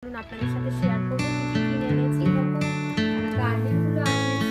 আপনাদের সাথে শেয়ার করব কি কি কিনে এনেছি। এরকম গার্ডেনগুলো আনিয়েছি।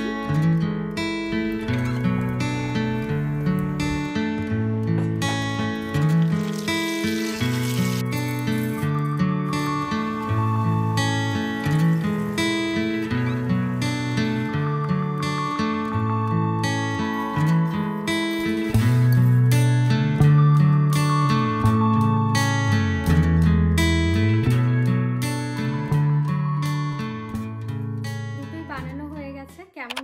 বানানো হয়ে গেছে। কেমন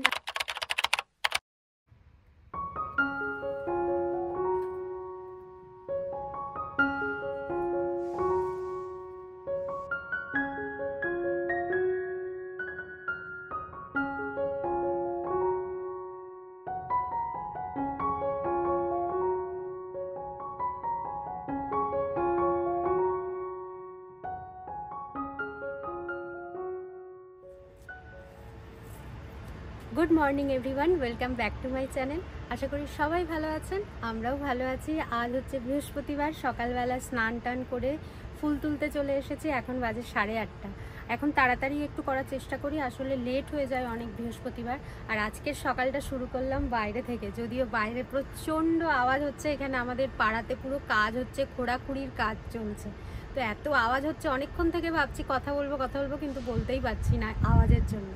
good morning everyone, welcome back to my channel. আশা করি সবাই ভালো আছেন, আমরাও ভালো আছি। আজ হচ্ছে বৃহস্পতিবার, সকালবেলা স্নান টান করে ফুল তুলতে চলে এসেছি। এখন বাজে 8:30। এখন তাড়াতাড়ি একটু করার চেষ্টা করি, আসলে লেট হয়ে যায় অনেক বৃহস্পতিবার। আর আজকের সকালটা শুরু করলাম বাইরে থেকে, যদিও বাইরে প্রচণ্ড আওয়াজ হচ্ছে। এখানে আমাদের পাড়াতে পুরো কাজ হচ্ছে, খোঁড়াখুড়ির কাজ চলছে, তো এত আওয়াজ হচ্ছে। অনেকক্ষণ থেকে ভাবছি কথা বলবো কিন্তু বলতেই পারছি না আওয়াজের জন্য।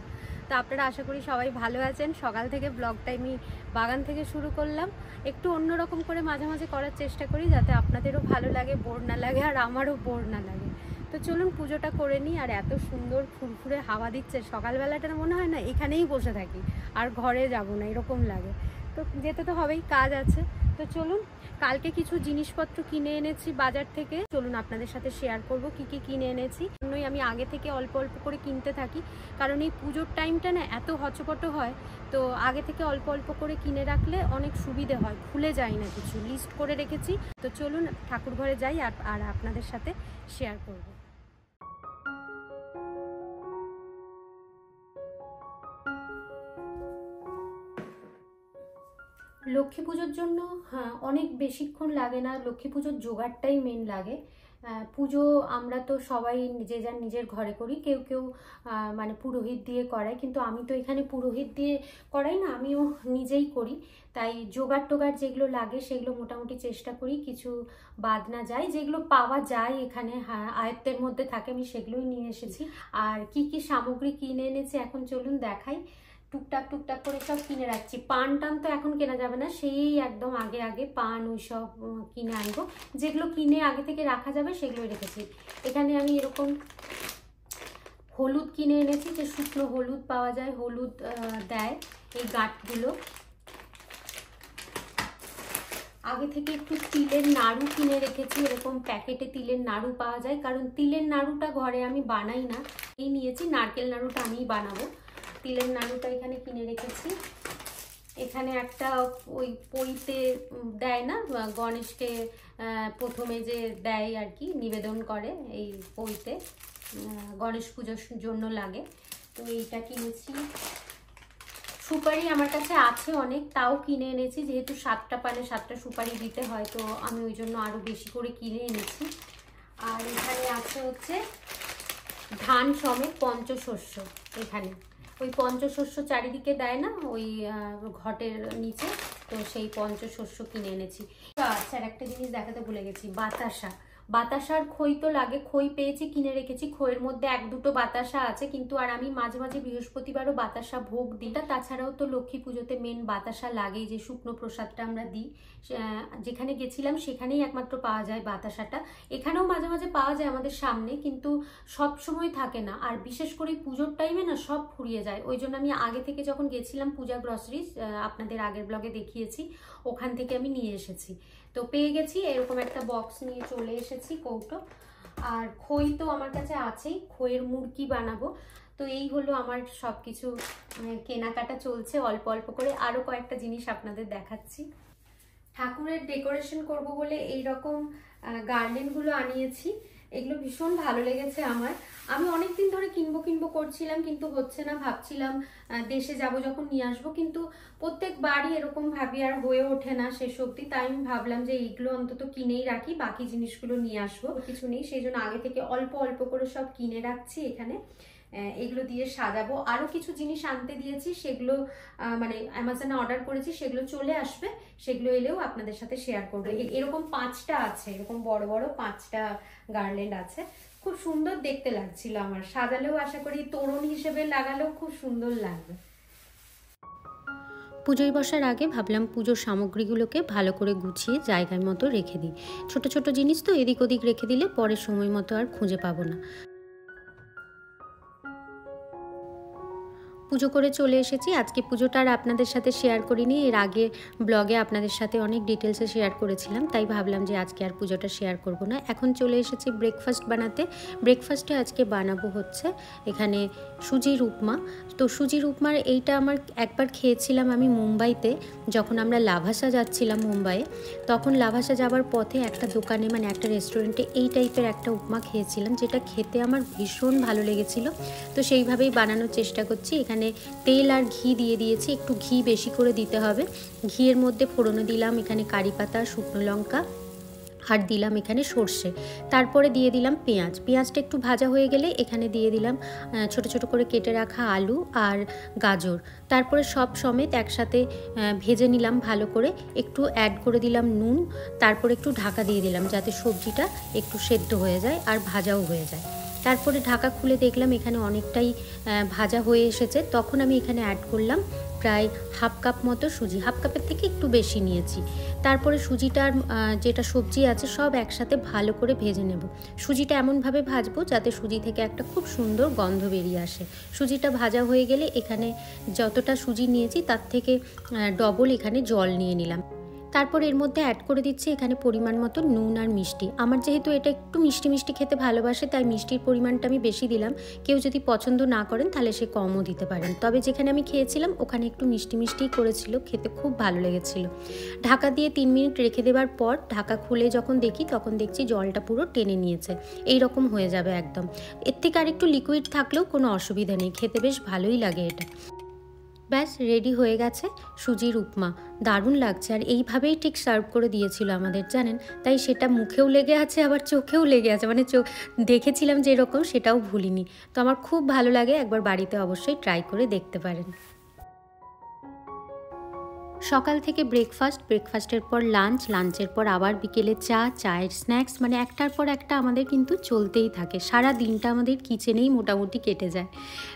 তো আপনারা আশা করি সবাই ভালো আছেন। সকাল থেকে ব্লগটা আমি বাগান থেকে শুরু করলাম। একটু অন্যরকম করে মাঝে মাঝে করার চেষ্টা করি, যাতে আপনাদেরও ভালো লাগে, বোর না লাগে, আর আমারও বোর না লাগে। তো চলুন পুজোটা করে নিই। আর এত সুন্দর ফুরফুরে হাওয়া দিচ্ছে সকালবেলাটা, মনে হয় না এখানেই বসে থাকি আর ঘরে যাব না, এরকম লাগে। তো যেতে তো হবেই, কাজ আছে। তো চলুন, কালকে কিছু জিনিসপত্র কিনে এনেছি বাজার থেকে, চলুন আপনাদের সাথে শেয়ার করব কি কি কিনে এনেছি। জন্যই আমি আগে থেকে অল্প অল্প করে কিনতে থাকি, কারণ এই পুজোর টাইমটা না এত হচপট হয়। তো আগে থেকে অল্প অল্প করে কিনে রাখলে অনেক সুবিধে হয়, ভুলে যাই না কিছু, লিস্ট করে রেখেছি। তো চলুন ঠাকুর ঘরে যাই আর আপনাদের সাথে শেয়ার করব। লক্ষ্মী পুজোর জন্য হ্যাঁ অনেক বেশিক্ষণ লাগে না, লক্ষ্মী পুজোর জোগাড়টাই মেন লাগে। পুজো আমরা তো সবাই যে যার নিজের ঘরে করি, কেউ কেউ মানে পুরোহিত দিয়ে করায়, কিন্তু আমি তো এখানে পুরোহিত দিয়ে করাই না, আমিও নিজেই করি। তাই জোগাড় টোগাড় যেগুলো লাগে সেগুলো মোটামুটি চেষ্টা করি কিছু বাদ না যায়, যেগুলো পাওয়া যায় এখানে হ্যাঁ আয়ত্তের মধ্যে থাকে, আমি সেগুলোই নিয়ে এসেছি। আর কি কি সামগ্রী কিনে এনেছি এখন চলুন দেখাই। টুকটাক টুকটাক করে সব কিনে রাখছি। পান টান তো এখন কেনা যাবে না, সেই একদম আগে আগে পান ওই সব কিনে আনবো। যেগুলো কিনে আগে থেকে রাখা যাবে সেগুলোই রেখেছি। এখানে আমি এরকম হলুদ কিনে এনেছি, যে শুকনো হলুদ পাওয়া যায়, হলুদ দেয় এই গাঁটগুলো। আগে থেকে একটু তিলের নাড়ু কিনে রেখেছি, এরকম প্যাকেটে তিলের নাড়ু পাওয়া যায়, কারণ তিলের নাড়ুটা ঘরে আমি বানাই না। এই নিয়েছি, নারকেল নাড়ুটা আমিই বানাবো। তিলের নাড়ুটা এখানে কিনে রেখেছি। এখানে একটা ওই পইতে দেয় না, গণেশকে প্রথমে যে দেয় আর কি, নিবেদন করে এই পইতে, গণেশ পুজোর জন্য লাগে। তো এইটা কিনেছি। সুপারি আমার কাছে আছে অনেক, তাও কিনে এনেছি, যেহেতু 7টা পানে 7টা সুপারি দিতে হয়, তো আমি ওই জন্য আরও বেশি করে কিনে এনেছি। আর এখানে আছে হচ্ছে ধান সমেত পঞ্চশস্য। এখানে ওই পঞ্চশস্য চারিদিকে দেয় না ওই ঘটের নিচে, তো সেই পঞ্চশস্য কিনে এনেছি। আচ্ছা, আর একটা জিনিস দেখাতে ভুলে গেছি, বাতাসা। বাতাসার খই তো লাগে, খই পেয়েছি, কিনে রেখেছি। খইয়ের মধ্যে 1-2টো বাতাসা আছে, কিন্তু আর আমি মাঝে মাঝে বৃহস্পতিবারও বাতাসা ভোগ দিই। তাছাড়াও তো লক্ষ্মী পুজোতে মেন বাতাসা লাগেই, যে শুকনো প্রসাদটা আমরা দিই। যেখানে গেছিলাম সেখানেই একমাত্র পাওয়া যায় বাতাসাটা। এখানেও মাঝে মাঝে পাওয়া যায় আমাদের সামনে, কিন্তু সব সময় থাকে না। আর বিশেষ করে পুজোর টাইমে না সব ফুরিয়ে যায়, ওই জন্য আমি আগে থেকে যখন গেছিলাম পূজা গ্রসারিজ, আপনাদের আগের ব্লগে দেখিয়েছি, ওখান থেকে আমি নিয়ে এসেছি। তো পেয়ে গেছি, এরকম একটা বক্স নিয়ে চলে এসেছি, কৌটো। আর খই তো আমার কাছে আছেই, খইয়ের মুড়কি বানাবো। তো এই হলো আমার সব কিছু কেনাকাটা চলছে অল্প অল্প করে। আরও কয়েকটা জিনিস আপনাদের দেখাচ্ছি। ঠাকুরের ডেকোরেশন করব বলে এই রকম গার্ডেনগুলো আনিয়েছি। এগুলো ভীষণ ভালো লেগেছে আমার। আমি অনেক দিন ধরে কিনবো করছিলাম, কিন্তু হচ্ছে না। ভাবছিলাম দেশে যাব যখন নিয়ে আসবো, কিন্তু প্রত্যেকবারই এরকম ভাবি আর হয়ে ওঠে না শেষ অবধি। তাই আমি ভাবলাম যে এইগুলো অন্তত কিনেই রাখি, বাকি জিনিসগুলো নিয়ে আসবো। কিছু নেই, সেই জন্য আগে থেকে অল্প অল্প করে সব কিনে রাখছি এখানে। এগুলো দিয়ে সাজাবো। আরো কিছু জিনিস আনতে দিয়েছি, সেগুলো মানে অ্যামাজনে অর্ডার করেছি, সেগুলো চলে আসবে। সেগুলো এলেও আপনাদের সাথে শেয়ার করবো। এরকম 5টা আছে, এরকম বড় বড় 5টা গার্ল্যান্ড আছে। খুব সুন্দর দেখতে লাগছিল আমার। সাজালেও আশা করি তোরণ হিসেবে লাগালেও খুব সুন্দর লাগবে। পুজোয় বসার আগে ভাবলাম পুজোর সামগ্রীগুলোকে ভালো করে গুছিয়ে জায়গার মতো রেখে দিই। ছোট ছোট জিনিস তো এদিক ওদিক রেখে দিলে পরে সময় মতো আর খুঁজে পাবো না। পুজো করে চলে এসেছি। আজকে পুজোটা আর আপনাদের সাথে শেয়ার করিনি, এর আগে ব্লগে আপনাদের সাথে অনেক ডিটেলসে শেয়ার করেছিলাম, তাই ভাবলাম যে আজকে আর পুজোটা শেয়ার করব না। এখন চলে এসেছি ব্রেকফাস্ট বানাতে। ব্রেকফাস্টে আজকে বানাবো হচ্ছে এখানে সুজির উপমা। তো সুজির উপমার এইটা আমার একবার খেয়েছিলাম আমি মুম্বাইতে, যখন আমরা লাভাসা যাচ্ছিলাম মুম্বাইয়ে। তখন লাভাসা যাওয়ার পথে একটা দোকানে, মানে একটা রেস্টুরেন্টে এই টাইপের একটা উপমা খেয়েছিলাম, যেটা খেতে আমার ভীষণ ভালো লেগেছিল। তো সেইভাবেই বানানোর চেষ্টা করছি। এখানে তেল আর ঘি দিয়ে দিয়েছি, একটু ঘি বেশি করে দিতে হবে। ঘিয়ের মধ্যে ফোড়নে দিলাম এখানে কারি পাতা, শুকনো লঙ্কা, আর দিলাম এখানে সর্ষে। তারপরে দিয়ে দিলাম পেঁয়াজ। পেঁয়াজটা একটু ভাজা হয়ে গেলে এখানে দিয়ে দিলাম ছোট ছোট করে কেটে রাখা আলু আর গাজর। তারপরে সব সমেত একসাথে ভেজে নিলাম ভালো করে। একটু অ্যাড করে দিলাম নুন, তারপরে একটু ঢাকা দিয়ে দিলাম যাতে সবজিটা একটু সেদ্ধ হয়ে যায় আর ভাজাও হয়ে যায়। তারপরে ঢাকা খুলে দেখলাম এখানে অনেকটাই ভাজা হয়ে এসেছে। তখন আমি এখানে অ্যাড করলাম প্রায় হাফ কাপ মতো সুজি, হাফ কাপের থেকে একটু বেশি নিয়েছি। তারপরে সুজিটার যেটা সবজি আছে সব একসাথে ভালো করে ভেজে নেব। সুজিটা এমনভাবে ভাজবো যাতে সুজি থেকে একটা খুব সুন্দর গন্ধ বেরিয়ে আসে। সুজিটা ভাজা হয়ে গেলে এখানে যতটা সুজি নিয়েছি তার থেকে ডবল এখানে জল নিয়ে নিলাম। তারপর এর মধ্যে অ্যাড করে দিচ্ছি এখানে পরিমাণ মতো নুন আর মিষ্টি। আমার যেহেতু এটা একটু মিষ্টি মিষ্টি খেতে ভালোবাসে, তাই মিষ্টির পরিমাণটা আমি বেশি দিলাম। কেউ যদি পছন্দ না করেন তাহলে সে কমও দিতে পারেন। তবে যেখানে আমি খেয়েছিলাম ওখানে একটু মিষ্টি মিষ্টিই করেছিল, খেতে খুব ভালো লেগেছিল। ঢাকা দিয়ে 3 মিনিট রেখে দেওয়ার পর ঢাকা খুলে যখন দেখি তখন দেখছি জলটা পুরো টেনে নিয়েছে। এই রকম হয়ে যাবে একদম। এর থেকে আর একটু লিকুইড থাকলেও কোনো অসুবিধা নেই, খেতে বেশ ভালোই লাগে এটা। ব্যাস রেডি হয়ে গেছে সুজির উপমা। দারুণ লাগছে, আর এইভাবেই ঠিক সার্ভ করে দিয়েছিল আমাদের, জানেন। তাই সেটা মুখেও লেগে আছে আবার চোখেও লেগে আছে, মানে দেখেছিলাম যেরকম সেটাও ভুলিনি। তো আমার খুব ভালো লাগে, একবার বাড়িতে অবশ্যই ট্রাই করে দেখতে পারেন। সকাল থেকে ব্রেকফাস্টের পর লাঞ্চের পর আবার বিকেলে চায়ের স্ন্যাক্স, মানে একটার পর একটা আমাদের কিন্তু চলতেই থাকে। সারা দিনটা আমাদের কিচেনেই মোটামুটি কেটে যায়।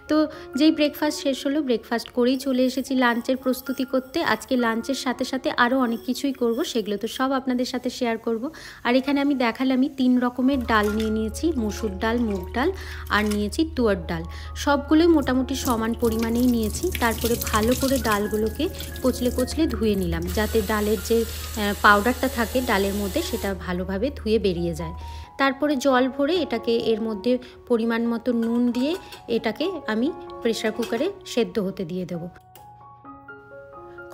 তো যেই ব্রেকফাস্ট শেষ হলো, ব্রেকফাস্ট করেই চলে এসেছি লাঞ্চের প্রস্তুতি করতে। আজকে লাঞ্চের সাথে সাথে আরও অনেক কিছুই করব, সেগুলো তো সব আপনাদের সাথে শেয়ার করব। আর এখানে আমি দেখালামই 3 রকমের ডাল নিয়ে নিয়েছি, মসুর ডাল, মুগ ডাল আর নিয়েছি তুয়ার ডাল। সবগুলোই মোটামুটি সমান পরিমাণেই নিয়েছি। তারপরে ভালো করে ডালগুলোকে কচলে ধুয়ে নিলাম, যাতে ডালের যে পাউডারটা থাকে ডালের মধ্যে সেটা ভালোভাবে ধুয়ে বেরিয়ে যায়। তারপরে জল ভরে এটাকে এর মধ্যে পরিমাণ মতো নুন দিয়ে এটাকে আমি প্রেসার কুকারে সেদ্ধ হতে দিয়ে দেবো।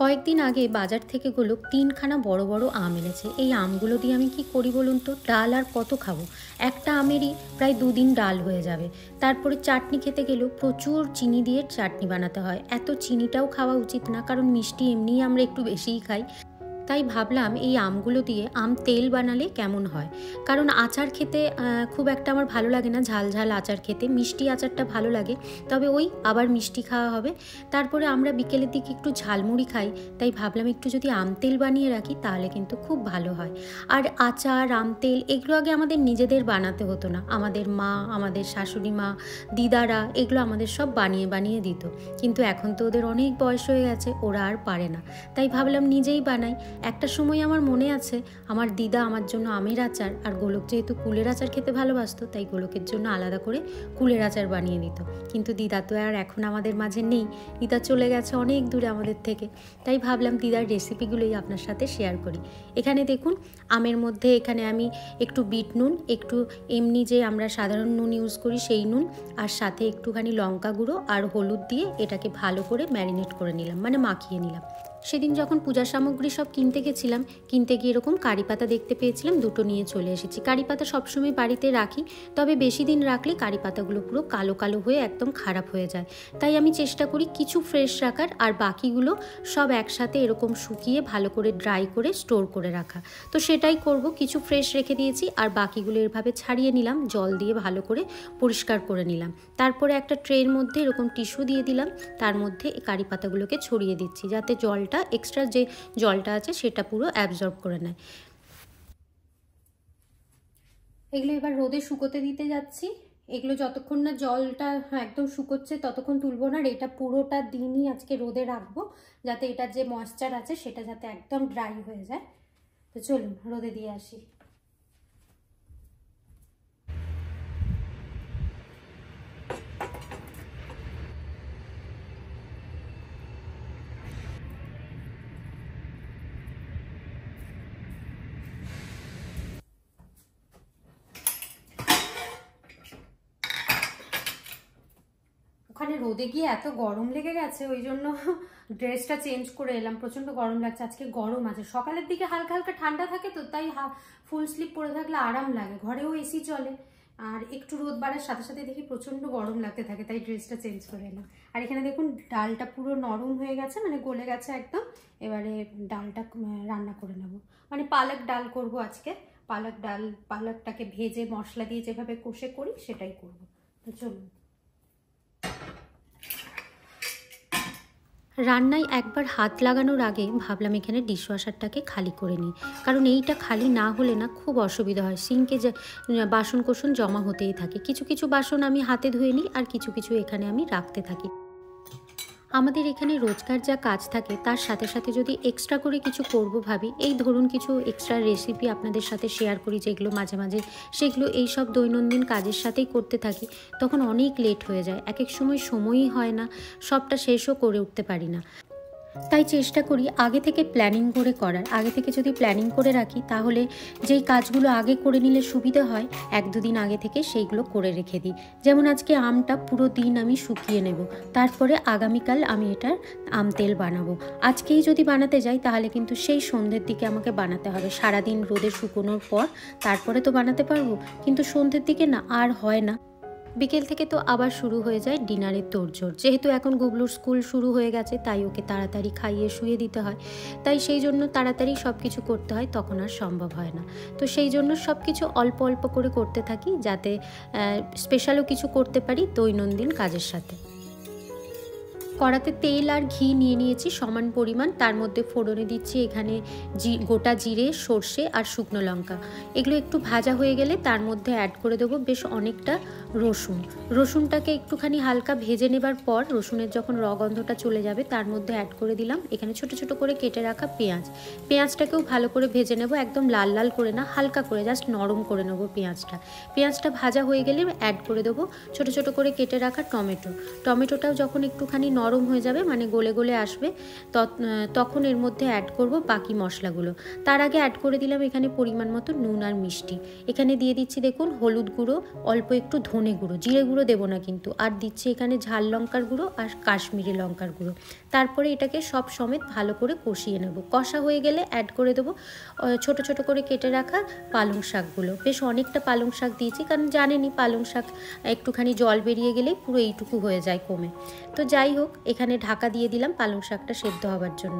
কয়েকদিন আগে বাজার থেকে 3খানা বড় বড় আম এনেছে। এই আমগুলো দিয়ে আমি কি করি বলুন তো? ডাল আর কত খাবো? একটা আমেরই প্রায় 2 দিন ডাল হয়ে যাবে। তারপরে চাটনি খেতে গেলেও প্রচুর চিনি দিয়ে চাটনি বানাতে হয়। এত চিনিটাও খাওয়া উচিত না, কারণ মিষ্টি এমনিই আমরা একটু বেশিই খাই। তাই ভাবলাম এই আমগুলো দিয়ে আম তেল বানালে কেমন হয়। কারণ আচার খেতে খুব একটা আমার ভালো লাগে না, ঝাল ঝাল আচার খেতে। মিষ্টি আচারটা ভালো লাগে, তবে ওই আবার মিষ্টি খাওয়া হবে। তারপরে আমরা বিকেলের দিকে একটু ঝালমুড়ি খাই, তাই ভাবলাম একটু যদি আম তেল বানিয়ে রাখি তাহলে কিন্তু খুব ভালো হয়। আর আচার, আম তেল এগুলো আগে আমাদের নিজেদের বানাতে হতো না। আমাদের মা, আমাদের শাশুড়ি মা, দিদারা এগুলো আমাদের সব বানিয়ে দিত। কিন্তু এখন তো ওদের অনেক বয়স হয়ে গেছে, ওরা আর পারে না। তাই ভাবলাম নিজেই বানাই। একটা সময় আমার মনে আছে আমার দিদা আমার জন্য আমের আচার, আর গোলক যেহেতু কুলের আচার খেতে ভালোবাসতো তাই গোলকের জন্য আলাদা করে কুলের আচার বানিয়ে দিত। কিন্তু দিদা তো আর এখন আমাদের মাঝে নেই, দিদা চলে গেছে অনেক দূরে আমাদের থেকে। তাই ভাবলাম দিদার রেসিপিগুলোই আপনার সাথে শেয়ার করি। এখানে দেখুন আমের মধ্যে এখানে আমি একটু বিট নুন, একটু এমনি যে আমরা সাধারণ নুন ইউজ করি সেই নুন, আর সাথে একটুখানি লঙ্কা গুঁড়ো আর হলুদ দিয়ে এটাকে ভালো করে ম্যারিনেট করে নিলাম, মানে মাখিয়ে নিলাম। সেদিন যখন পূজার সামগ্রী সব কিনতে গেছিলাম, কিনতে গিয়ে এরকম কারি পাতা দেখতে পেয়েছিলাম, দুটো নিয়ে চলে এসেছি। কারি পাতা সবসময় বাড়িতে রাখি, তবে বেশি দিন রাখলে কারি পাতাগুলো পুরো কালো কালো হয়ে একদম খারাপ হয়ে যায়। তাই আমি চেষ্টা করি কিছু ফ্রেশ রাখার, আর বাকিগুলো সব একসাথে এরকম শুকিয়ে ভালো করে ড্রাই করে স্টোর করে রাখা। তো সেটাই করব, কিছু ফ্রেশ রেখে দিয়েছি আর বাকিগুলো এভাবে ছাড়িয়ে নিলাম, জল দিয়ে ভালো করে পরিষ্কার করে নিলাম। তারপরে একটা ট্রের মধ্যে এরকম টিস্যু দিয়ে দিলাম, তার মধ্যে এই কারি পাতাগুলোকে ছড়িয়ে দিচ্ছি যাতে জলটা, এক্সট্রা যে জলটা আছে সেটা পুরো অ্যাবজর্ব করে নেয়। এগুলো এবার রোদে শুকোতে দিতে যাচ্ছি। এগুলো যতক্ষণ না জলটা একদম শুকোচ্ছে ততক্ষণ তুলবো না, আর এটা পুরোটা দিনই আজকে রোদে রাখবো যাতে এটার যে ময়েশ্চার আছে সেটা যাতে একদম ড্রাই হয়ে যায়। তো চলুন রোদে দিয়ে আসি। ওখানে রোদে গিয়ে এত গরম লেগে গেছে, ওই জন্য ড্রেসটা চেঞ্জ করে এলাম। প্রচন্ড গরম লাগছে, আজকে গরম আছে। সকালের দিকে হালকা হালকা ঠান্ডা থাকে তো, তাই ফুল স্লিভ পরে থাকলে আরাম লাগে। ঘরেও এসি চলে, আর একটু রোদ বাড়ার সাথে সাথে দেখি প্রচন্ড গরম লাগতে থাকে, তাই ড্রেসটা চেঞ্জ করে এলাম। আর এখানে দেখুন ডালটা পুরো নরম হয়ে গেছে, মানে গলে গেছে একদম। এবারে ডালটা রান্না করে নেব, মানে পালক ডাল করব আজকে। পালকটাকে ভেজে মশলা দিয়ে যেভাবে কষে করি সেটাই করব। তো চলুন। রান্নায় একবার হাত লাগানোর আগে ভাবলাম এখানে ডিশওয়াশারটাকে খালি করে নিই, কারণ এইটা খালি না হলে না খুব অসুবিধা হয়। সিঙ্কে যে বাসন কোসন জমা হতেই থাকে, কিছু কিছু বাসন আমি হাতে ধুয়ে নিই আর কিছু কিছু এখানে আমি রাখতে থাকি। আমাদের এখানে রোজকার যা কাজ থাকে তার সাথে সাথে যদি এক্সট্রা করে কিছু করব ভাবি, এই ধরুন কিছু এক্সট্রা রেসিপি আপনাদের সাথে শেয়ার করি যেগুলো মাঝে মাঝে, সেগুলো এই সব দৈনন্দিন কাজের সাথেই করতে থাকি, তখন অনেক লেট হয়ে যায়। এক এক সময় সময়ই হয় না, সবটা শেষও করে উঠতে পারি না। তাই চেষ্টা করি আগে থেকে প্ল্যানিং করে করার। আগে থেকে যদি প্ল্যানিং করে রাখি তাহলে যেই কাজগুলো আগে করে নিলে সুবিধা হয়, এক দুদিন আগে থেকে সেইগুলো করে রেখে দিই। যেমন আজকে আমটা পুরো দিন আমি শুকিয়ে নেব, তারপরে আগামীকাল আমি এটার আম তেল বানাবো। আজকেই যদি বানাতে যাই তাহলে কিন্তু সেই সন্ধ্যের দিকে আমাকে বানাতে হবে। সারাদিন রোদে শুকোনোর পর তারপরে তো বানাতে পারবো, কিন্তু সন্ধ্যের দিকে না আর হয় না। বিকেল থেকে তো আবার শুরু হয়ে যায় ডিনারের তোড়জোড়। যেহেতু এখন গুবলুর স্কুল শুরু হয়ে গেছে, তাই ওকে তাড়াতাড়ি খাইয়ে শুয়ে দিতে হয়, তাই সেই জন্য তাড়াতাড়ি সব কিছু করতে হয়, তখন আর সম্ভব হয় না। তো সেই জন্য সব কিছু অল্প অল্প করে করতে থাকি, যাতে স্পেশালও কিছু করতে পারি দৈনন্দিন কাজের সাথে। কড়াতে তেল আর ঘি নিয়ে নিয়েছি সমান পরিমাণ, তার মধ্যে ফোড়নে দিচ্ছি এখানে গোটা জিরে, সর্ষে আর শুকনো লঙ্কা। এগুলো একটু ভাজা হয়ে গেলে তার মধ্যে অ্যাড করে দেবো বেশ অনেকটা রসুন। রসুনটাকে একটুখানি হালকা ভেজে নেবার পর, রসুনের যখন গন্ধটা চলে যাবে, তার মধ্যে অ্যাড করে দিলাম এখানে ছোট ছোট করে কেটে রাখা পেঁয়াজ। পেঁয়াজটাকেও ভালো করে ভেজে নেব, একদম লাল লাল করে না, হালকা করে জাস্ট নরম করে নেবো পেঁয়াজটা। পেঁয়াজটা ভাজা হয়ে গেলে অ্যাড করে দেবো ছোট ছোট করে কেটে রাখা টমেটো। টমেটোটাও যখন একটুখানি নরম হয়ে যাবে, মানে গলে গলে আসবে, তখন এর মধ্যে অ্যাড করব বাকি মশলাগুলো। তার আগে অ্যাড করে দিলাম এখানে পরিমাণ মতো নুন আর মিষ্টি। এখানে দিয়ে দিচ্ছি দেখুন হলুদ গুঁড়ো, অল্প একটু ধনে গুঁড়ো, জিরে গুঁড়ো দেবো না কিন্তু, আর দিচ্ছি এখানে ঝাল লঙ্কার গুঁড়ো আর কাশ্মীরি লঙ্কার গুঁড়ো। তারপরে এটাকে সব সমেত ভালো করে কষিয়ে নেব। কষা হয়ে গেলে অ্যাড করে দেবো ছোট ছোট করে কেটে রাখা পালং শাকগুলো। বেশ অনেকটা পালং শাক দিয়েছি, কারণ জানেনই পালং শাক একটুখানি জল বেরিয়ে গেলেই পুরো এইটুকু হয়ে যায় কমে। তো যাই হোক, এখানে ঢাকা দিয়ে দিলাম পালং শাকটা সেদ্ধ হবার জন্য।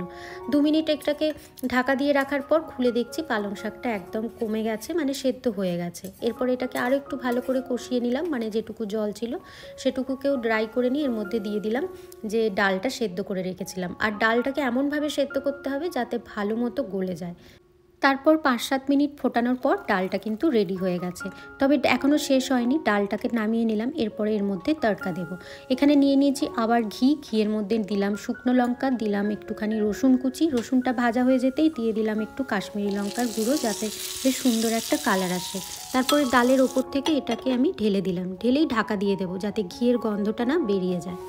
2 মিনিট এটাকে ঢাকা দিয়ে রাখার পর খুলে দেখছি পালং শাকটা একদম কমে গেছে, মানে সেদ্ধ হয়ে গেছে। এরপর এটাকে আরও একটু ভালো করে কষিয়ে নিলাম, মানে যেটুকু জল ছিল সেটুকুকেও ড্রাই করে নিয়ে এর মধ্যে দিয়ে দিলাম যে ডালটা সেদ্ধ করে রেখেছিলাম। আর ডালটাকে এমনভাবে সেদ্ধ করতে হবে যাতে ভালো মতো গলে যায়। তারপর 5-7 মিনিট ফোটানোর পর ডালটা কিন্তু রেডি হয়ে গেছে। তবে এখনও শেষ হয়নি, ডালটাকে নামিয়ে নিলাম। এরপরে এর মধ্যে তড়কা দেব। এখানে নিয়ে নিয়েছি আবার ঘিয়ের মধ্যে দিলাম শুকনো লঙ্কা, দিলাম একটুখানি রসুন কুচি, রসুনটা ভাজা হয়ে যেতেই দিয়ে দিলাম একটু কাশ্মীরি লঙ্কার গুঁড়ো, যাতে বেশ সুন্দর একটা কালার আসে। তারপরে ডালের ওপর থেকে এটাকে আমি ঢেলে দিলাম, ঢেলেই ঢাকা দিয়ে দেবো যাতে ঘিয়ের গন্ধটা না বেরিয়ে যায়।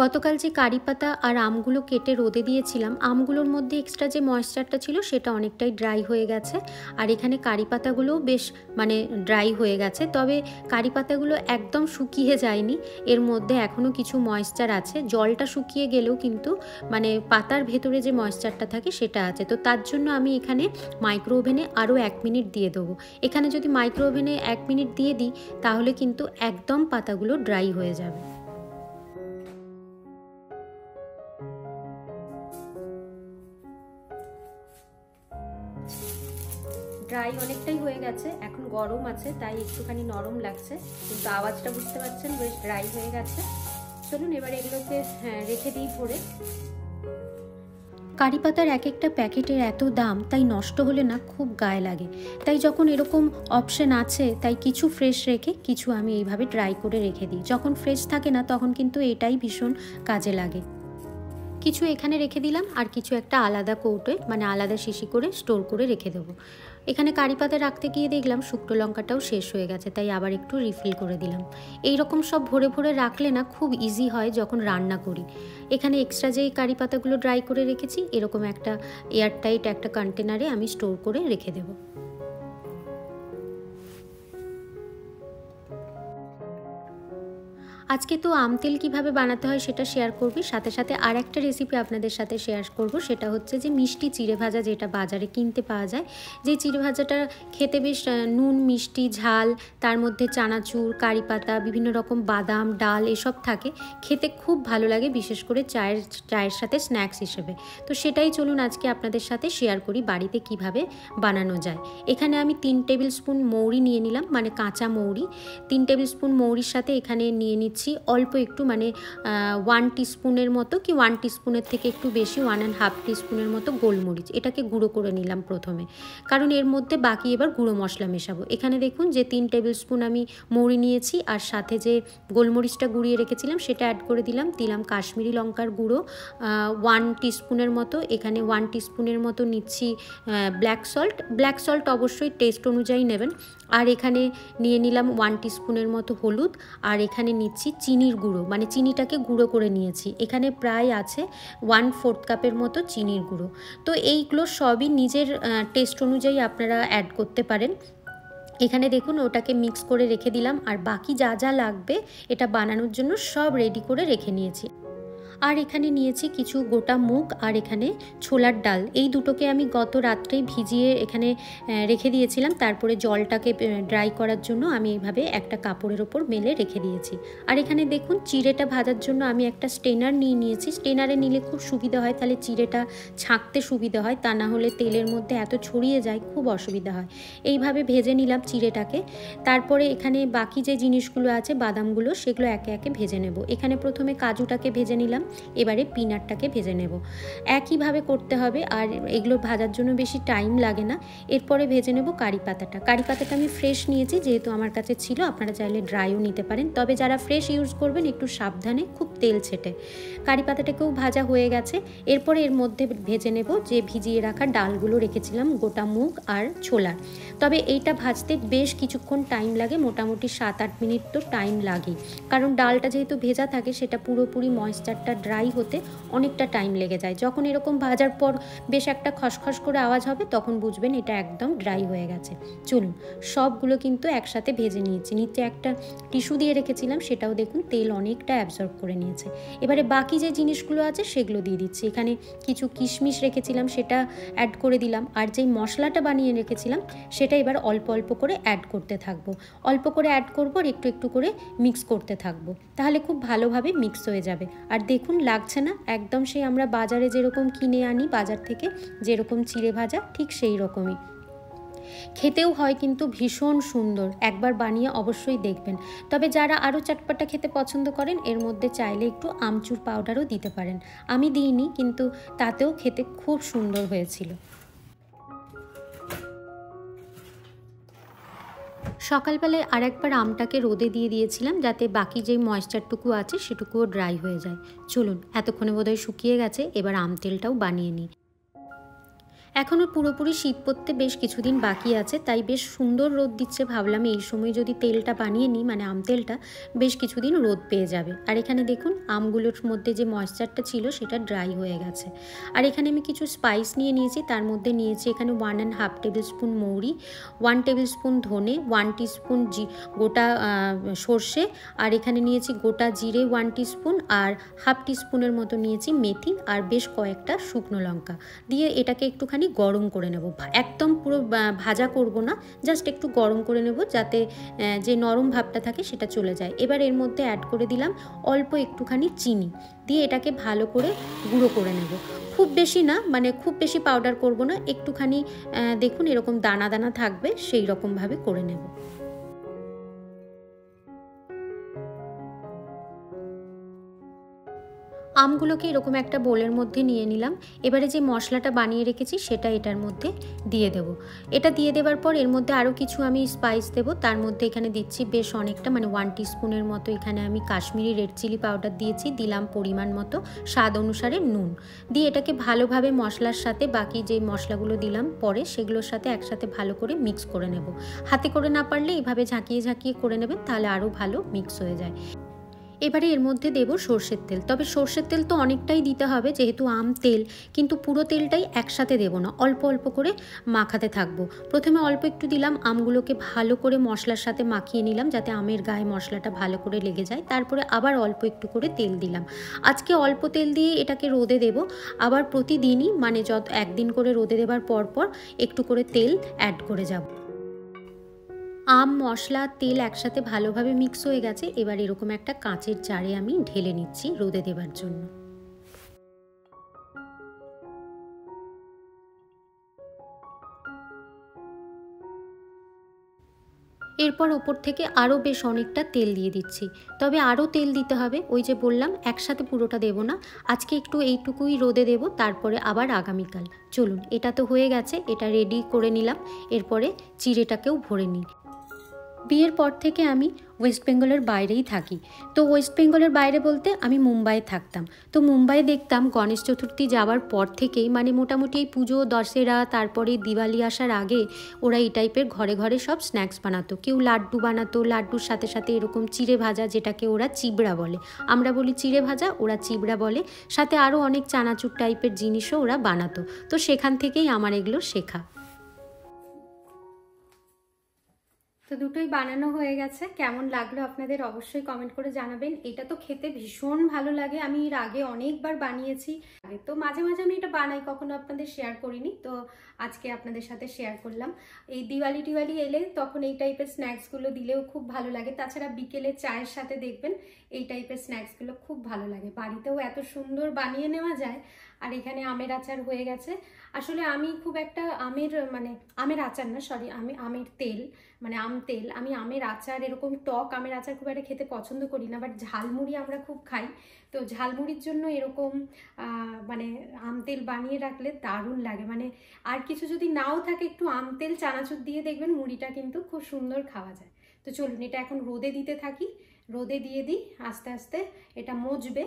গতকাল যে কারি পাতা আর আমগুলো কেটে রোদে দিয়েছিলাম, আমগুলোর মধ্যে এক্সট্রা যে ময়েশ্চারটা ছিল সেটা অনেকটাই ড্রাই হয়ে গেছে। আর এখানে কারি পাতাগুলোও বেশ ড্রাই হয়ে গেছে, তবে কারি পাতাগুলো একদম শুকিয়ে যায়নি, এর মধ্যে এখনও কিছু ময়েশ্চার আছে। জলটা শুকিয়ে গেলেও কিন্তু পাতার ভেতরে যে ময়েশ্চারটা থাকে সেটা আছে। তো তার জন্য আমি এখানে মাইক্রো ওভেনে আরও 1 মিনিট দিয়ে দেবো। এখানে যদি মাইক্রো ওভেনে 1 মিনিট দিয়ে দিই তাহলে কিন্তু একদম পাতাগুলো ড্রাই হয়ে যাবে। ড্রাই অনেকটাই হয়ে গেছে, এখন গরম আছে তাই একটুখানি নরম লাগছে, কিন্তু আওয়াজটা বুঝতে পারছেন বেশ ড্রাই হয়ে গেছে। চলুন এবার এগুলোকে রেখে দিই ভরে। কারি পাতার এক একটা প্যাকেটের এত দাম, তাই নষ্ট হলে না খুব গায়ে লাগে। তাই যখন এরকম অপশন আছে তাই কিছু ফ্রেশ রেখে কিছু আমি এইভাবে ড্রাই করে রেখে দিই। যখন ফ্রেশ থাকে না তখন কিন্তু এটাই ভীষণ কাজে লাগে। কিছু এখানে রেখে দিলাম আর কিছু একটা আলাদা কৌটোয় আলাদা শিশি করে স্টোর করে রেখে দেবো। এখানে কারি পাতা রাখতে গিয়ে দেখলাম শুকনো লঙ্কাটাও শেষ হয়ে গেছে, তাই আবার একটু রিফিল করে দিলাম। এই রকম সব ভরে ভরে রাখলে না খুব ইজি হয় যখন রান্না করি। এখানে এক্সট্রা যেই কারি পাতাগুলো ড্রাই করে রেখেছি এরকম একটা এয়ারটাইট একটা কন্টেনারে আমি স্টোর করে রেখে দেবো। আজকে তো আম তেল কীভাবে বানাতে হয় সেটা শেয়ার করবি, সাথে সাথে আর একটা রেসিপি আপনাদের সাথে শেয়ার করব। সেটা হচ্ছে যে মিষ্টি চিড়ে ভাজা, যেটা বাজারে কিনতে পাওয়া যায়। যে চিড়ে ভাজাটা খেতে বেশ নুন মিষ্টি ঝাল, তার মধ্যে চানাচুর, কারি পাতা, বিভিন্ন রকম বাদাম ডাল এসব থাকে, খেতে খুব ভালো লাগে, বিশেষ করে চায়ের সাথে স্ন্যাক্স হিসেবে। তো সেটাই চলুন আজকে আপনাদের সাথে শেয়ার করি বাড়িতে কিভাবে বানানো যায়। এখানে আমি 3 টেবিল স্পুন মৌরি নিয়ে নিলাম, কাঁচা মৌরি। 3 টেবিল স্পুন মৌরির সাথে এখানে নিয়ে নিচ্ছি অল্প একটু 1 টিস্পুনের মতো, কি 1 টিস্পুনের থেকে একটু বেশি 1.5 টিস্পুনের মতো গোলমরিচ। এটাকে গুঁড়ো করে নিলাম প্রথমে, কারণ এর মধ্যে বাকি এবার গুঁড়ো মশলা মেশাবো। এখানে দেখুন যে 3 টেবিল স্পুন আমি মৌরি নিয়েছি, আর সাথে যে গোলমরিচটা গুঁড়িয়ে রেখেছিলাম সেটা অ্যাড করে দিলাম কাশ্মীরি লঙ্কার গুঁড়ো 1 টিস্পুনের মতো। এখানে 1 টিস্পুনের মতো নিচ্ছি ব্ল্যাক সল্ট অবশ্যই টেস্ট অনুযায়ী নেবেন। আর এখানে নিয়ে নিলাম 1 টিস্পুনের মতো হলুদ, আর এখানে নিচ্ছি চিনির গুঁড়ো, চিনিটাকে গুঁড়ো করে নিয়েছি। এখানে প্রায় আছে 1/4 কাপের মতো চিনির গুঁড়ো। তো এইগুলো সবই নিজের টেস্ট অনুযায়ী আপনারা অ্যাড করতে পারেন। এখানে দেখুন ওটাকে মিক্স করে রেখে দিলাম, আর বাকি যা যা লাগবে এটা বানানোর জন্য সব রেডি করে রেখে নিয়েছি। আর এখানে নিয়েছি কিছু গোটা মুগ, আর এখানে ছোলার ডাল। এই দুটোকে আমি গত রাত্রেই ভিজিয়ে এখানে রেখে দিয়েছিলাম, তারপরে জলটাকে ড্রাই করার জন্য আমি এইভাবে একটা কাপড়ের ওপর মেলে রেখে দিয়েছি। আর এখানে দেখুন চিড়েটা ভাজার জন্য আমি একটা স্টেনার নিয়েছি। স্টেনারে নিলে খুব সুবিধা হয়, তাহলে চিড়েটা ছাঁকতে সুবিধা হয়, তা না হলে তেলের মধ্যে এত ছড়িয়ে যায়, খুব অসুবিধা হয়। এইভাবে ভেজে নিলাম চিড়েটাকে। তারপরে এখানে বাকি যে জিনিসগুলো আছে বাদামগুলো, সেগুলো একে একে ভেজে নেব। এখানে প্রথমে কাজুটাকে ভেজে নিলাম, এবারে পিনাটটাকে ভেজে নেব। একইভাবে করতে হবে, আর এগুলো ভাজার জন্য বেশি টাইম লাগে না। এরপরে ভেজে নেব কারি পাতাটা। কারি পাতাটা আমি ফ্রেশ নিয়েছি, যেহেতু আমার কাছে ছিল, আপনারা চাইলে ড্রাইও নিতে পারেন, তবে যারা ফ্রেশ ইউজ করবেন একটু সাবধানে, খুব তেল ছেটে। কারি পাতাটাকেও ভাজা হয়ে গেছে। এরপরে এর মধ্যে ভেজে নেব যে ভিজিয়ে রাখা ডালগুলো রেখেছিলাম, গোটা মুগ আর ছোলা। তবে এইটা ভাজতে বেশ কিছুক্ষণ টাইম লাগে, মোটামুটি 7-8 মিনিট তো টাইম লাগে, কারণ ডালটা যেহেতু ভেজা থাকে সেটা পুরোপুরি ময়েশ্চারটা ড্রাই হতে অনেকটা টাইম লেগে যায়। যখন এরকম ভাজার পর বেশ একটা খসখস করে আওয়াজ হবে তখন বুঝবেন এটা একদম ড্রাই হয়ে গেছে। চলুন সবগুলো কিন্তু একসাথে ভেজে নিয়েছি। নিচে একটা টিস্যু দিয়ে রেখেছিলাম, সেটাও দেখুন তেল অনেকটা অ্যাবজর্ব করে নিয়েছে। এবারে বাকি যে জিনিসগুলো আছে সেগুলো দিয়ে দিচ্ছি। এখানে কিছু কিশমিশ রেখেছিলাম, সেটা অ্যাড করে দিলাম, আর যেই মশলাটা বানিয়ে রেখেছিলাম সেটা এবার অল্প অল্প করে অ্যাড করতে থাকবো। অল্প করে অ্যাড করবো আর একটু একটু করে মিক্স করতে থাকবো, তাহলে খুব ভালোভাবে মিক্স হয়ে যাবে। আর দেখুন লাগছে না একদম সেই আমরা বাজারে যেরকম কিনে আনি বাজার থেকে যেরকম চিড়ে ভাজা, ঠিক সেই রকমই খেতেও হয়, কিন্তু ভীষণ সুন্দর। একবার বানিয়ে অবশ্যই দেখবেন। তবে যারা আরও চটপটা খেতে পছন্দ করেন এর মধ্যে চাইলে একটু আমচুর পাউডারও দিতে পারেন। আমি দিইনি, কিন্তু তাতেও খেতে খুব সুন্দর হয়েছিল। সকালবেলায় আর একবার আমটাকে রোদে দিয়ে দিয়েছিলাম, যাতে বাকি যেই ময়েশ্চারটুকু আছে সেটুকুও ড্রাই হয়ে যায়। চলুন এতক্ষণে বোধহয় শুকিয়ে গেছে, এবার আম তেলটাও বানিয়ে নিই। এখনও পুরোপুরি শীত পড়তে বেশ কিছুদিন বাকি আছে, তাই বেশ সুন্দর রোদ দিচ্ছে। ভাবলাম এই সময় যদি তেলটা বানিয়ে নিই, মানে আম তেলটা, বেশ কিছুদিন রোদ পেয়ে যাবে। আর এখানে দেখুন আমগুলোর মধ্যে যে ময়েশ্চারটা ছিল সেটা ড্রাই হয়ে গেছে। আর এখানে আমি কিছু স্পাইস নিয়ে নিয়েছি, তার মধ্যে নিয়েছি এখানে 1.5 টেবিল স্পুন মৌরি, 1 টেবিল স্পুন ধনে, 1 টিস্পুন গোটা সর্ষে, আর এখানে নিয়েছি গোটা জিরে 1 টিস্পুন, আর 1/2 টিস্পুনের মতো নিয়েছি মেথি, আর বেশ কয়েকটা শুকনো লঙ্কা দিয়ে এটাকে একটুখানি গরম করে নেব। একদম পুরো ভাজা করব না, জাস্ট একটু গরম করে নেব যাতে যে নরম ভাবটা থাকে সেটা চলে যায়। এবার এর মধ্যে অ্যাড করে দিলাম অল্প একটুখানি চিনি, দিয়ে এটাকে ভালো করে গুঁড়ো করে নেব। খুব বেশি না, মানে খুব বেশি পাউডার করব না, একটুখানি দেখুন এরকম দানা দানা থাকবে সেই রকমভাবে করে নেব। আমগুলোকে এরকম একটা বোলের মধ্যে নিয়ে নিলাম। এবারে যে মশলাটা বানিয়ে রেখেছি সেটা এটার মধ্যে দিয়ে দেব। এটা দিয়ে দেওয়ার পর এর মধ্যে আরও কিছু আমি স্পাইস দেব। তার মধ্যে এখানে দিচ্ছি বেশ অনেকটা, মানে 1 টিস্পুনের মতো এখানে আমি কাশ্মীরি রেড চিলি পাউডার দিয়েছি, দিলাম পরিমাণ মতো স্বাদ অনুসারে নুন, দিয়ে এটাকে ভালোভাবে মশলার সাথে বাকি যে মশলাগুলো দিলাম পরে সেগুলোর সাথে একসাথে ভালো করে মিক্স করে নেব। হাতে করে না পারলে এইভাবে ঝাঁকিয়ে ঝাঁকিয়ে করে নেবেন, তাহলে আরও ভালো মিক্স হয়ে যায়। এবারে এর মধ্যে দেব সর্ষের তেল। তবে সর্ষের তেল তো অনেকটাই দিতে হবে যেহেতু আম তেল, কিন্তু পুরো তেলটাই একসাথে দেব না, অল্প অল্প করে মাখাতে থাকবো। প্রথমে অল্প একটু দিলাম, আমগুলোকে ভালো করে মশলার সাথে মাখিয়ে নিলাম যাতে আমের গায়ে মশলাটা ভালো করে লেগে যায়। তারপরে আবার অল্প একটু করে তেল দিলাম। আজকে অল্প তেল দিয়ে এটাকে রোদে দেব, আবার প্রতিদিনই মানে একদিন করে রোদে দেবার পর পর একটু করে তেল অ্যাড করে যাব। আম মশলা তেল একসাথে ভালোভাবে মিক্স হয়ে গেছে। এবার এরকম একটা কাঁচের জারে আমি ঢেলে নিচ্ছি রোদে দেবার জন্য। এরপর ওপর থেকে আরও বেশ অনেকটা তেল দিয়ে দিচ্ছি। তবে আরও তেল দিতে হবে, ওই যে বললাম একসাথে পুরোটা দেব না, আজকে একটু এইটুকুই রোদে দেব, তারপরে আবার আগামীকাল। চলুন, এটা তো হয়ে গেছে, এটা রেডি করে নিলাম। এরপরে চিড়েটাকেও ভরে নিই। বিয়ের পর থেকে আমি ওয়েস্ট বেঙ্গলের বাইরেই থাকি। তো ওয়েস্ট বেঙ্গলের বাইরে বলতে আমি মুম্বাইয়ে থাকতাম। তো মুম্বাই দেখতাম গণেশ চতুর্থী যাওয়ার পর থেকেই, মানে মোটামুটি এই পুজো দশেরা তারপরে দিওয়ালি আসার আগে ওরা এই টাইপের ঘরে ঘরে সব স্ন্যাক্স বানাতো। কেউ লাড্ডু বানাতো, লাড্ডুর সাথে সাথে এরকম চিড়ে ভাজা, যেটাকে ওরা চিবড়া বলে, আমরা বলি চিড়ে ভাজা, ওরা চিবড়া বলে, সাথে আরও অনেক চানাচুর টাইপের জিনিসও ওরা বানাতো। তো সেখান থেকেই আমার এগুলো শেখা। তো দুটোই বানানো হয়ে গেছে। কেমন লাগলো আপনাদের অবশ্যই কমেন্ট করে জানাবেন। এটা তো খেতে ভীষণ ভালো লাগে, আমি এর আগে অনেকবার বানিয়েছি, তো মাঝে মাঝে আমি এটা বানাই, কখনো আপনাদের শেয়ার করিনি, তো আজকে আপনাদের সাথে শেয়ার করলাম। এই দিওয়ালি টিওয়ালি এলে তখন এই টাইপের স্ন্যাক্সগুলো দিলেও খুব ভালো লাগে। তাছাড়া বিকেলে চায়ের সাথে দেখবেন এই টাইপের স্ন্যাক্সগুলো খুব ভালো লাগে। বাড়িতেও এত সুন্দর বানিয়ে নেওয়া যায়। আর এখানে আমের আচার হয়ে গেছে। আসলে আমি খুব একটা আমের আচার না, সরি, আমি আমের তেল, মানে আম তেল, আমি আমের আচার এরকম টক আমের আচার খুব একটা খেতে পছন্দ করি না, বাট ঝালমুড়ি আমরা খুব খাই। তো ঝালমুড়ির জন্য এরকম মানে আম তেল বানিয়ে রাখলে দারুণ লাগে। মানে আর কিছু যদি নাও থাকে, একটু আম তেল চানাচুর দিয়ে দেখবেন মুড়িটা কিন্তু খুব সুন্দর খাওয়া যায়। তো চলুন, এটা এখন রোদে দিতে থাকি, রোদে দিয়ে দিই, আস্তে আস্তে এটা মজবে।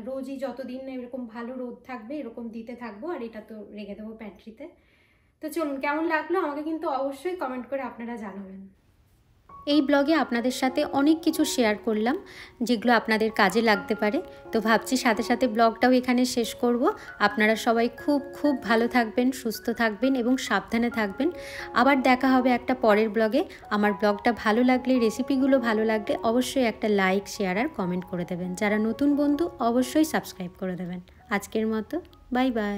রোজই যতদিন এরকম ভালো রোদ থাকবে এরকম দিতে থাকবো। আর এটা তো রেখে দেবো প্যান্ট্রিতে। তো চলুন, কেমন লাগলো আমাকে কিন্তু অবশ্যই কমেন্ট করে আপনারা জানাবেন। এই ব্লগে আপনাদের সাথে অনেক কিছু শেয়ার করলাম যেগুলো আপনাদের কাজে লাগতে পারে। তো ভাবছি সাথে সাথে ব্লগটাও এখানে শেষ করব। আপনারা সবাই খুব খুব ভালো থাকবেন, সুস্থ থাকবেন এবং সাবধানে থাকবেন। আবার দেখা হবে একটা পরের ব্লগে। আমার ব্লগটা ভালো লাগলে, রেসিপিগুলো ভালো লাগলে অবশ্যই একটা লাইক, শেয়ার আর কমেন্ট করে দেবেন। যারা নতুন বন্ধু অবশ্যই সাবস্ক্রাইব করে দেবেন। আজকের মতো বাই বাই।